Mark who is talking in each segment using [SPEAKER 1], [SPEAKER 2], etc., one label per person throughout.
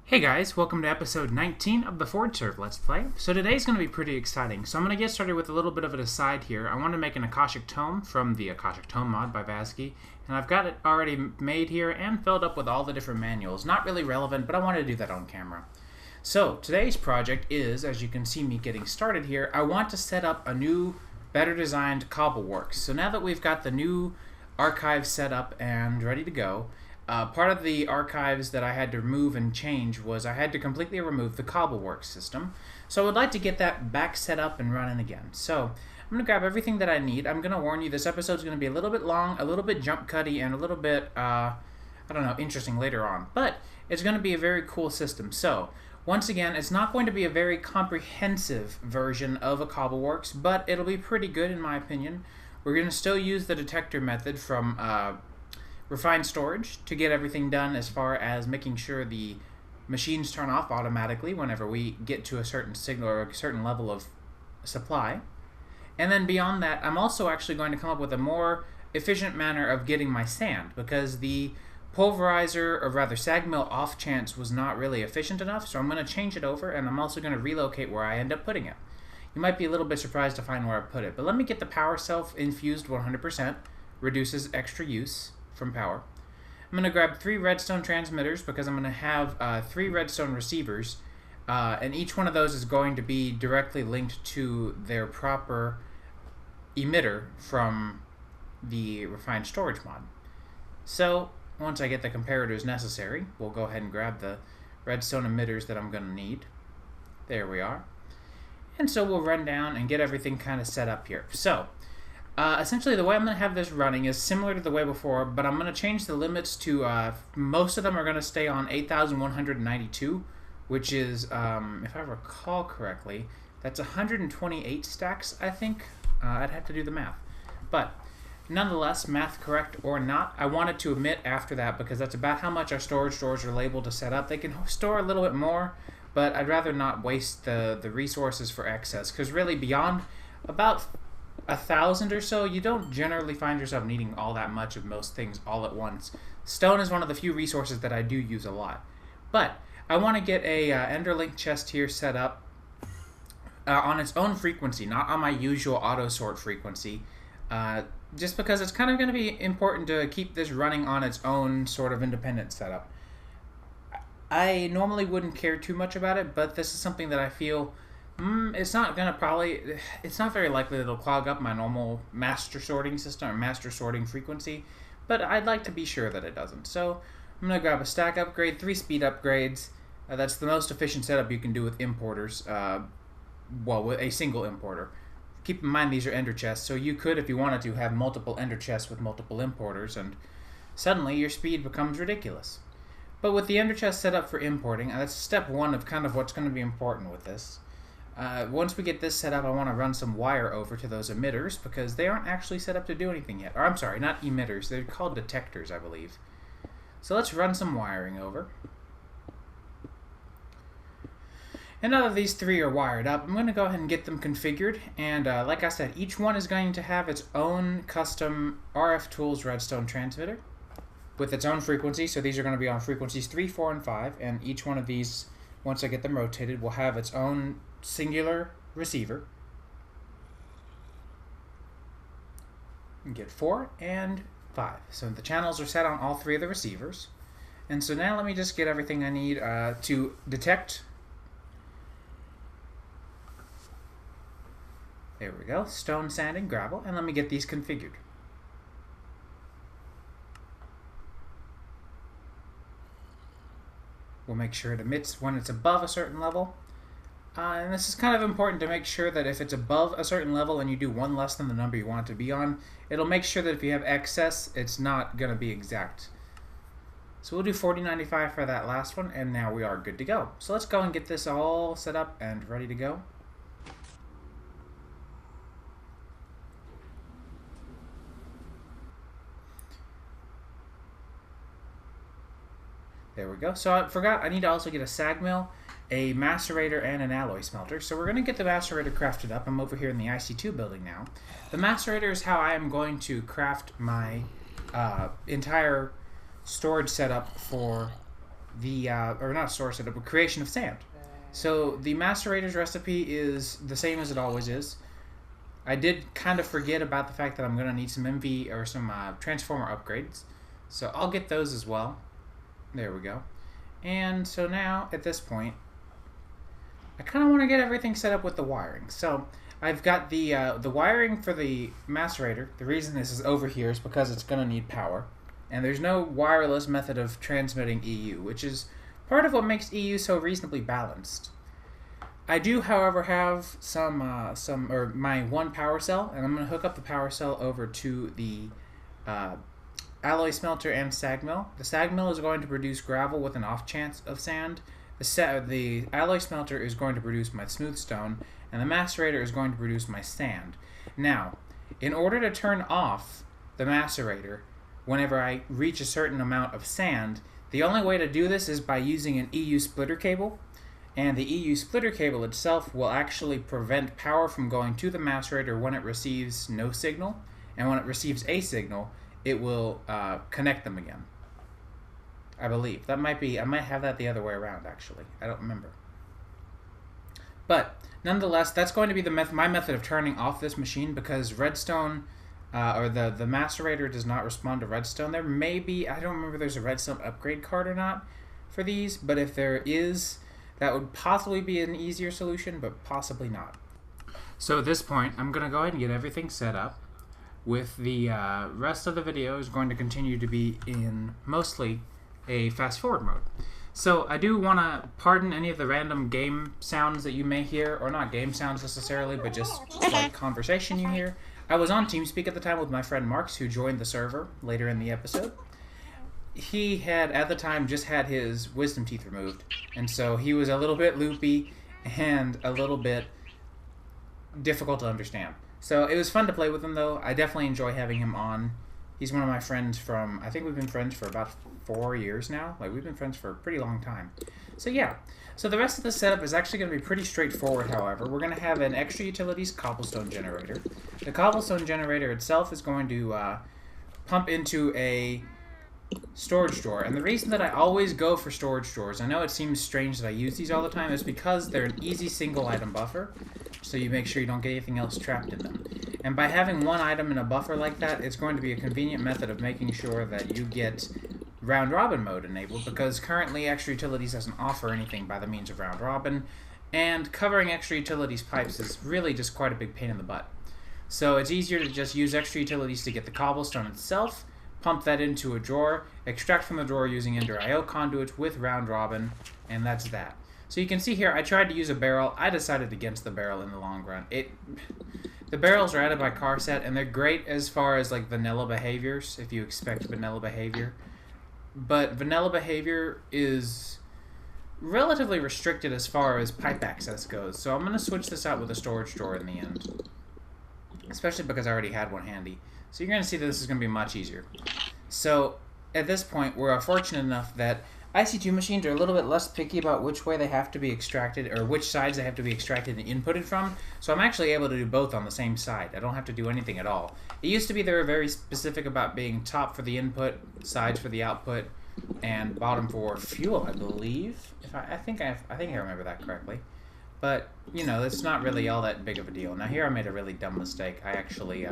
[SPEAKER 1] Hey guys, welcome to episode 19 of the ForgeServ Let's Play. So today's going to be pretty exciting. So I'm going to get started with a little bit of an aside here. I want to make an Akashic Tome from the Akashic Tome mod by Vazki. And I've got it already made here and filled up with all the different manuals. Not really relevant, but I wanted to do that on camera. So today's project is, as you can see me getting started here, I want to set up a new, better designed Cobbleworks. So now that we've got the new archive set up and ready to go, part of the archives that I had to remove and change was I had to completely remove the Cobbleworks system. So I would like to get that back set up and running again. So I'm going to grab everything that I need. I'm going to warn you, this episode is going to be a little bit long, a little bit jump cutty, and a little bit, I don't know, interesting later on. But it's going to be a very cool system. So once again, it's not going to be a very comprehensive version of a Cobbleworks, but it'll be pretty good in my opinion. We're going to still use the detector method from refined storage to get everything done as far as making sure the machines turn off automatically whenever we get to a certain signal or a certain level of supply. And then beyond that, I'm also actually going to come up with a more efficient manner of getting my sand, because the pulverizer, or rather sag mill off chance, was not really efficient enough, so I'm going to change it over, and I'm also going to relocate where I end up putting it. You might be a little bit surprised to find where I put it, but let me get the power self infused 100%, reduces extra use from power. I'm going to grab 3 redstone transmitters because I'm going to have 3 redstone receivers, and each one of those is going to be directly linked to their proper emitter from the refined storage mod. So once I get the comparators necessary, we'll go ahead and grab the redstone emitters that I'm going to need. There we are. And so we'll run down and get everything kind of set up here. So essentially, the way I'm going to have this running is similar to the way before, but I'm going to change the limits to, most of them are going to stay on 8,192, which is, if I recall correctly, that's 128 stacks, I think. I'd have to do the math. But nonetheless, math correct or not, I wanted to omit after that because that's about how much our storage doors are labeled to set up. They can store a little bit more, but I'd rather not waste the resources for excess, because really beyond about 1,000 or so, you don't generally find yourself needing all that much of most things all at once. Stone is one of the few resources that I do use a lot. But I want to get a Enderlink chest here set up on its own frequency, not on my usual auto sort frequency, just because it's kind of going to be important to keep this running on its own sort of independent setup. I normally wouldn't care too much about it, but this is something that I feel it's not very likely that it'll clog up my normal master sorting system or master sorting frequency, but I'd like to be sure that it doesn't. So I'm going to grab a stack upgrade, 3 speed upgrades. That's the most efficient setup you can do with importers, well, with a single importer. Keep in mind these are ender chests, so you could, if you wanted to, have multiple ender chests with multiple importers, and suddenly your speed becomes ridiculous. But with the ender chest set up for importing, that's step 1 of kind of what's going to be important with this. Once we get this set up, I want to run some wire over to those emitters because they aren't actually set up to do anything yet. Or I'm sorry, not emitters. They're called detectors, I believe. So let's run some wiring over. And now that these 3 are wired up, I'm going to go ahead and get them configured. And like I said, each one is going to have its own custom RF Tools redstone transmitter with its own frequency. So these are going to be on frequencies 3, 4, and 5. And each one of these, once I get them rotated, will have its own singular receiver. And get 4 and 5. So the channels are set on all 3 of the receivers. And so now let me just get everything I need to detect. There we go. Stone, sand, and gravel. And let me get these configured. We'll make sure it emits when it's above a certain level. And this is kind of important to make sure that if it's above a certain level and you do 1 less than the number you want it to be on, it'll make sure that if you have excess, it's not going to be exact. So we'll do 4095 for that last one, and now we are good to go. So let's go and get this all set up and ready to go. There we go. So I forgot, I need to also get a sag mill, a macerator, and an alloy smelter. So we're going to get the macerator crafted up. I'm over here in the IC2 building now. The macerator is how I am going to craft my entire storage setup for the, or not store setup, but creation of sand. So the macerator's recipe is the same as it always is. I did kind of forget about the fact that I'm going to need some MV or some transformer upgrades. So I'll get those as well. There we go. And so now, at this point, I kind of want to get everything set up with the wiring. So I've got the wiring for the macerator. The reason this is over here is because it's going to need power. And there's no wireless method of transmitting EU, which is part of what makes EU so reasonably balanced. I do, however, have my one power cell, and I'm going to hook up the power cell over to the alloy smelter and sag mill. The sag mill is going to produce gravel with an off chance of sand. The alloy smelter is going to produce my smooth stone, and the macerator is going to produce my sand. Now, in order to turn off the macerator, whenever I reach a certain amount of sand, the only way to do this is by using an EU splitter cable. And the EU splitter cable itself will actually prevent power from going to the macerator when it receives no signal. And when it receives a signal, it will connect them again. I believe. That might be, I might have that the other way around, actually. I don't remember. But, nonetheless, that's going to be my method of turning off this machine, because redstone, or the macerator does not respond to redstone. There may be, I don't remember if there's a redstone upgrade card or not for these, but if there is, that would possibly be an easier solution, but possibly not. So at this point, I'm going to go ahead and get everything set up. With the rest of the video is going to continue to be in mostly a fast forward mode. So I do want to pardon any of the random game sounds that you may hear, or not game sounds necessarily, but just like conversation you hear. I was on TeamSpeak at the time with my friend Marks, who joined the server later in the episode. He had, at the time, just had his wisdom teeth removed, and so he was a little bit loopy and a little bit difficult to understand. So it was fun to play with him, though. I definitely enjoy having him on. He's one of my friends from, I think we've been friends for about 4 years now. Like, we've been friends for a pretty long time. So yeah. So the rest of the setup is actually going to be pretty straightforward, however. We're going to have an extra utilities cobblestone generator. The cobblestone generator itself is going to pump into a storage drawer. And the reason that I always go for storage drawers, I know it seems strange that I use these all the time, is because they're an easy single item buffer. So you make sure you don't get anything else trapped in them. And by having one item in a buffer like that, it's going to be a convenient method of making sure that you get round robin mode enabled, because currently extra utilities doesn't offer anything by the means of round robin, and covering extra utilities pipes is really just quite a big pain in the butt. So it's easier to just use extra utilities to get the cobblestone itself, pump that into a drawer, extract from the drawer using Ender IO conduits with round robin, and that's that. So you can see here, I tried to use a barrel. I decided against the barrel in the long run. The barrels are added by Carset, and they're great as far as like vanilla behaviors, if you expect vanilla behavior. But vanilla behavior is relatively restricted as far as pipe access goes. So I'm going to switch this out with a storage drawer in the end, especially because I already had one handy. So you're going to see that this is going to be much easier. So at this point, we're fortunate enough that IC2 machines are a little bit less picky about which way they have to be extracted, or which sides they have to be extracted and inputted from. So I'm actually able to do both on the same side. I don't have to do anything at all. It used to be they were very specific about being top for the input, sides for the output, and bottom for fuel, I believe. I think I remember that correctly. But, you know, it's not really all that big of a deal. Now here I made a really dumb mistake. I actually,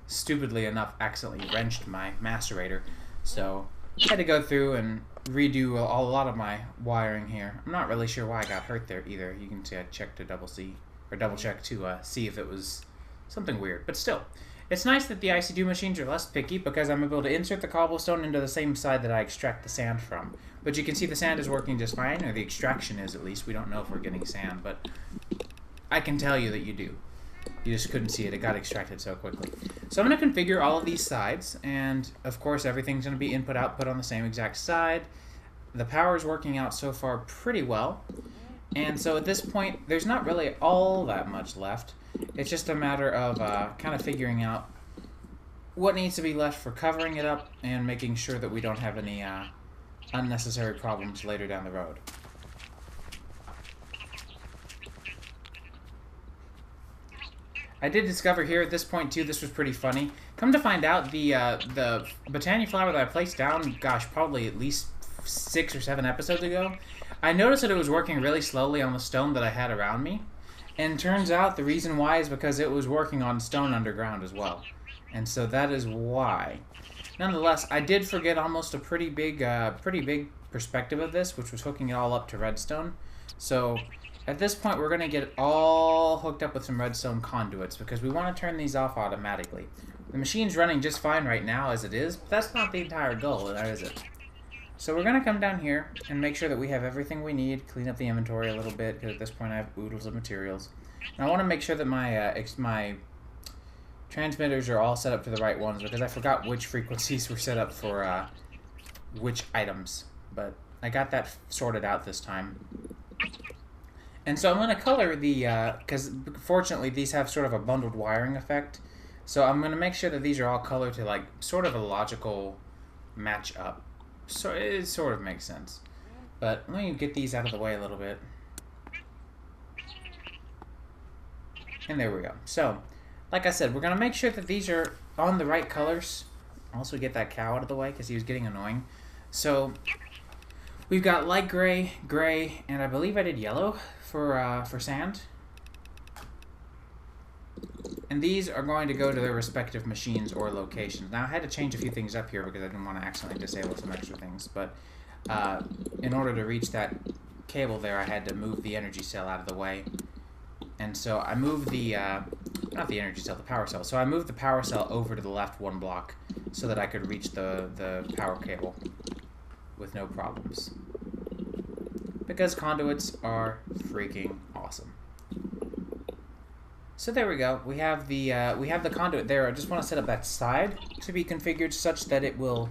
[SPEAKER 1] stupidly enough, accidentally wrenched my macerator. So I had to go through and redo a lot of my wiring here. I'm not really sure why I got hurt there either. You can see I checked to double check to see if it was something weird. But still, it's nice that the IC2 machines are less picky, because I'm able to insert the cobblestone into the same side that I extract the sand from. But you can see the sand is working just fine, or the extraction is at least. We don't know if we're getting sand, but I can tell you that you do. You just couldn't see it. It got extracted so quickly. So I'm going to configure all of these sides, and of course everything's going to be input-output on the same exact side. The power is working out so far pretty well, and so at this point there's not really all that much left. It's just a matter of kind of figuring out what needs to be left for covering it up and making sure that we don't have any unnecessary problems later down the road. I did discover here at this point too, this was pretty funny. Come to find out, the Botania flower that I placed down, gosh, probably at least 6 or 7 episodes ago, I noticed that it was working really slowly on the stone that I had around me. And turns out the reason why is because it was working on stone underground as well. And so that is why. Nonetheless, I did forget almost a pretty big perspective of this, which was hooking it all up to redstone. So at this point, we're going to get it all hooked up with some redstone conduits because we want to turn these off automatically. The machine's running just fine right now as it is, but that's not the entire goal, is it? So we're going to come down here and make sure that we have everything we need, clean up the inventory a little bit, because at this point I have oodles of materials. And I want to make sure that my transmitters are all set up to the right ones, because I forgot which frequencies were set up for which items. But I got that sorted out this time. And so I'm going to color the, because fortunately these have sort of a bundled wiring effect. So I'm going to make sure that these are all colored to like sort of a logical match up. So it sort of makes sense. But let me get these out of the way a little bit. And there we go. So, like I said, we're going to make sure that these are on the right colors. Also get that cow out of the way because he was getting annoying. So, we've got light gray, gray, and I believe I did yellow for sand. And these are going to go to their respective machines or locations. Now, I had to change a few things up here because I didn't want to accidentally disable some extra things. But in order to reach that cable there, I had to move the energy cell out of the way. And so I moved the, not the energy cell, the power cell. So I moved the power cell over to the left 1 block so that I could reach the power cable with no problems. Because conduits are freaking awesome. So there we go. We have the conduit there. I just want to set up that side to be configured such that it will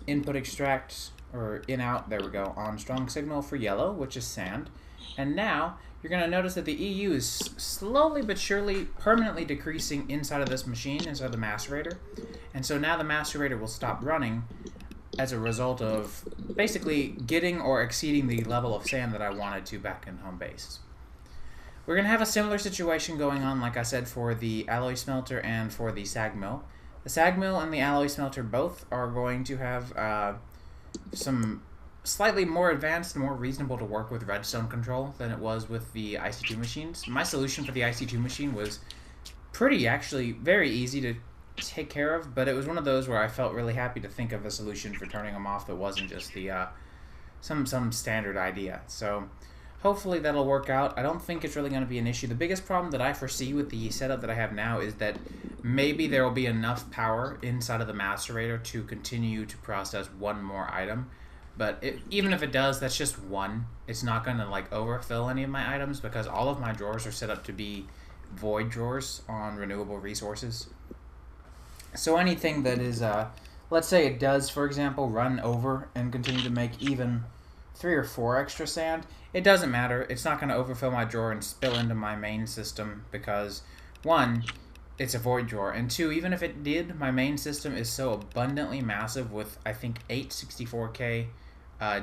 [SPEAKER 1] input extract or in out. There we go, on strong signal for yellow, which is sand. And now you're going to notice that the EU is slowly but surely permanently decreasing inside of this machine, inside the macerator. And so now the macerator will stop running as a result of basically getting or exceeding the level of sand that I wanted to back in home base. We're going to have a similar situation going on, like I said, for the alloy smelter and for the sag mill. The sag mill and the alloy smelter both are going to have some slightly more advanced and more reasonable to work with redstone control than it was with the IC2 machines. My solution for the IC2 machine was actually very easy to take care of, but it was one of those where I felt really happy to think of a solution for turning them off that wasn't just the some standard idea. So hopefully that'll work out. I don't think it's really going to be an issue. The biggest problem that I foresee with the setup that I have now is that maybe there will be enough power inside of the macerator to continue to process one more item. But even if it does, that's just one. It's not going to like overfill any of my items because all of my drawers are set up to be void drawers on renewable resources. So anything that is, let's say it does, for example, run over and continue to make even 3 or 4 extra sand, it doesn't matter. It's not going to overfill my drawer and spill into my main system because, 1, it's a void drawer, and 2, even if it did, my main system is so abundantly massive with, I think, 8 64K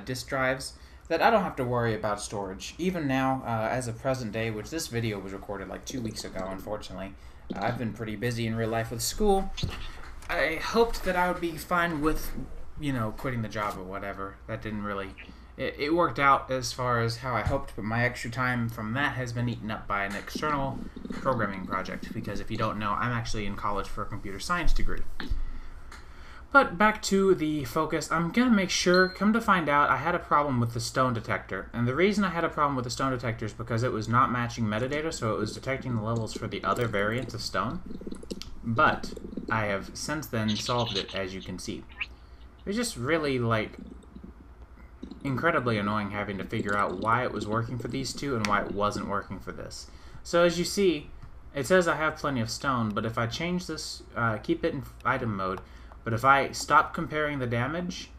[SPEAKER 1] disk drives that I don't have to worry about storage. Even now, as of present day, which this video was recorded like 2 weeks ago, unfortunately, I've been pretty busy in real life with school. I hoped that I would be fine with, you know, quitting the job or whatever. That didn't really... It worked out as far as how I hoped, but my extra time from that has been eaten up by an external programming project, because if you don't know, I'm actually in college for a computer science degree. But back to the focus, I'm going to make sure, come to find out, I had a problem with the stone detector. And the reason I had a problem with the stone detector is because it was not matching metadata, so it was detecting the levels for the other variants of stone. But I have since then solved it, as you can see. It was just really, like, incredibly annoying having to figure out why it was working for these two and why it wasn't working for this. So as you see, it says I have plenty of stone, but if I change this, keep it in item mode, but if I stop comparing the damage,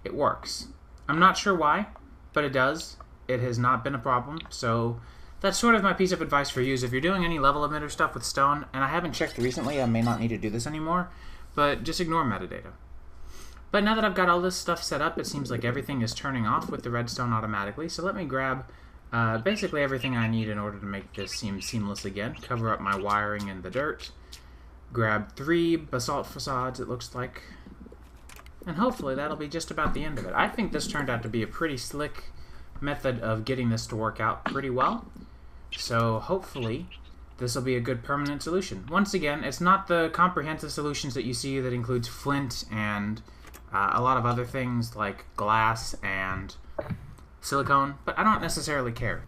[SPEAKER 1] it works. I'm not sure why, but it does. It has not been a problem, so that's sort of my piece of advice for you is if you're doing any level emitter stuff with stone, and I haven't checked recently, I may not need to do this anymore, but just ignore metadata. But now that I've got all this stuff set up, it seems like everything is turning off with the redstone automatically, so let me grab basically everything I need in order to make this seem seamless again. Cover up my wiring in the dirt. Grab 3 basalt facades, it looks like. And hopefully that'll be just about the end of it. I think this turned out to be a pretty slick method of getting this to work out pretty well. So hopefully this will be a good permanent solution. Once again, it's not the comprehensive solutions that you see that includes flint and a lot of other things like glass and silicone, but I don't necessarily care.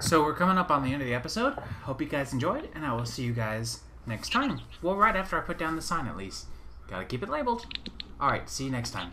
[SPEAKER 1] So we're coming up on the end of the episode. Hope you guys enjoyed, and I will see you guys next time. Well, right after I put down the sign at least. Gotta keep it labeled. Alright, see you next time.